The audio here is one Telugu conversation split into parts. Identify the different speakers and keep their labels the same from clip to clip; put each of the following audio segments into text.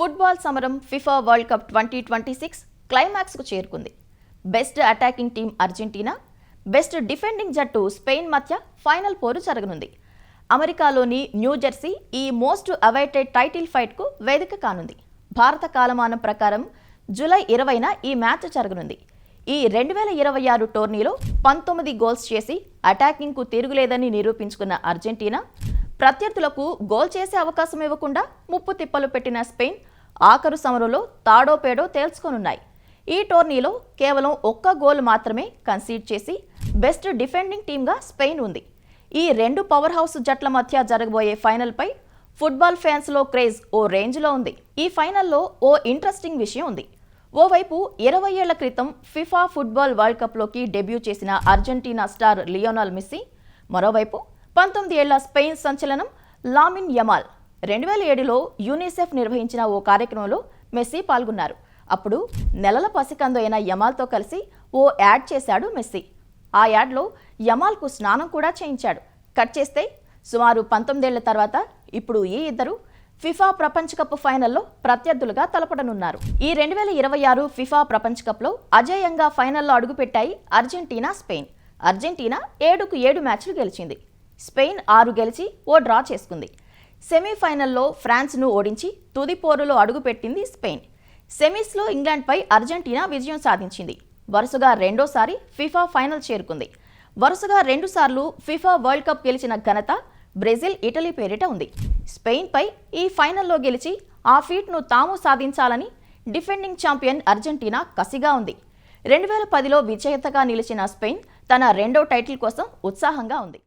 Speaker 1: ఫుట్బాల్ సమరం ఫిఫా వరల్డ్ కప్ 2026 క్లైమాక్స్కు చేరుకుంది. Best attacking team Argentina, best defending జట్టు స్పెయిన్ మధ్య ఫైనల్ పోరు జరగనుంది. అమెరికాలోని న్యూజెర్సీ ఈ మోస్ట్ అవైటెడ్ టైటిల్ ఫైట్కు వేదిక కానుంది. భారత కాలమానం ప్రకారం జూలై 20న ఈ మ్యాచ్ జరగనుంది. ఈ 2026 టోర్నీలో 19 గోల్స్ చేసి అటాకింగ్కు తిరుగులేదని నిరూపించుకున్న అర్జెంటీనా ప్రత్యర్థులకు గోల్ చేసే అవకాశం ఇవ్వకుండా ముప్పు తిప్పలు పెట్టిన స్పెయిన్ ఆఖరు సమరంలో తాడో పేడో తేల్చుకోనున్నాయి. ఈ టోర్నీలో కేవలం ఒక్క గోల్ మాత్రమే కన్సీడ్ చేసి బెస్ట్ డిఫెండింగ్ టీమ్గా స్పెయిన్ ఉంది. ఈ రెండు పవర్ హౌస్ జట్ల మధ్య జరగబోయే ఫైనల్పై ఫుట్బాల్ ఫ్యాన్స్లో క్రేజ్ ఓ రేంజ్లో ఉంది. ఈ ఫైనల్లో ఓ ఇంట్రెస్టింగ్ విషయం ఉంది. ఓవైపు 20 ఏళ్ల క్రితం ఫిఫా ఫుట్బాల్ వరల్డ్ కప్లోకి డెబ్యూ చేసిన అర్జెంటీనా స్టార్ లియోనల్ మెస్సీ, మరోవైపు 19 ఏళ్ల స్పెయిన్ సంచలనం లామిన్ యమాల్. 2007లో యూనిసెఫ్ నిర్వహించిన ఓ కార్యక్రమంలో మెస్సీ పాల్గొన్నారు. అప్పుడు నెలల పసికందు అయిన యమాల్తో కలిసి ఓ యాడ్ చేశాడు మెస్సీ. ఆ యాడ్లో యమాల్కు స్నానం కూడా చేయించాడు. కట్ చేస్తే సుమారు 19 ఏళ్ల తర్వాత ఇప్పుడు ఈ ఇద్దరు ఫిఫా ప్రపంచ కప్ ఫైనల్లో ప్రత్యర్థులుగా తలపడనున్నారు. ఈ 2026 ఫిఫా ప్రపంచ కప్లో అజేయంగా ఫైనల్లో అడుగుపెట్టాయి అర్జెంటీనా, స్పెయిన్. అర్జెంటీనా 7 మ్యాచ్లు గెలిచింది. స్పెయిన్ 6 గెలిచి ఓ డ్రా చేసుకుంది. సెమీఫైనల్లో ఫ్రాన్స్ను ఓడించి తుది పోరులో అడుగుపెట్టింది స్పెయిన్. సెమీస్లో ఇంగ్లాండ్పై అర్జెంటీనా విజయం సాధించింది. వరుసగా రెండోసారి ఫిఫా ఫైనల్ చేరుకుంది. వరుసగా 2 సార్లు ఫిఫా వరల్డ్ కప్ గెలిచిన ఘనత బ్రెజిల్, ఇటలీ పేరిట ఉంది. స్పెయిన్పై ఈ ఫైనల్లో గెలిచి ఆ ఫీట్ను తాము సాధించాలని డిఫెండింగ్ ఛాంపియన్ అర్జెంటీనా కసిగా ఉంది. 2010లో విజేతగా నిలిచిన స్పెయిన్ తన రెండో టైటిల్ కోసం ఉత్సాహంగా ఉంది.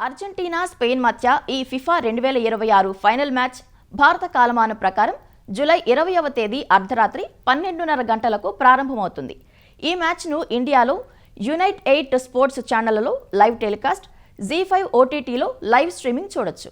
Speaker 1: అర్జెంటీనా, స్పెయిన్ మధ్య ఈ ఫిఫా 2026 ఫైనల్ మ్యాచ్ భారత కాలమానం ప్రకారం జూలై 20వ తేదీ అర్ధరాత్రి 12:30 గంటలకు ప్రారంభమవుతుంది. ఈ మ్యాచ్ను ఇండియాలో యునైట్ 8 స్పోర్ట్స్ ఛానళ్లలో లైవ్ టెలికాస్ట్, Zee5 OTTలో లైవ్ స్ట్రీమింగ్ చూడొచ్చు.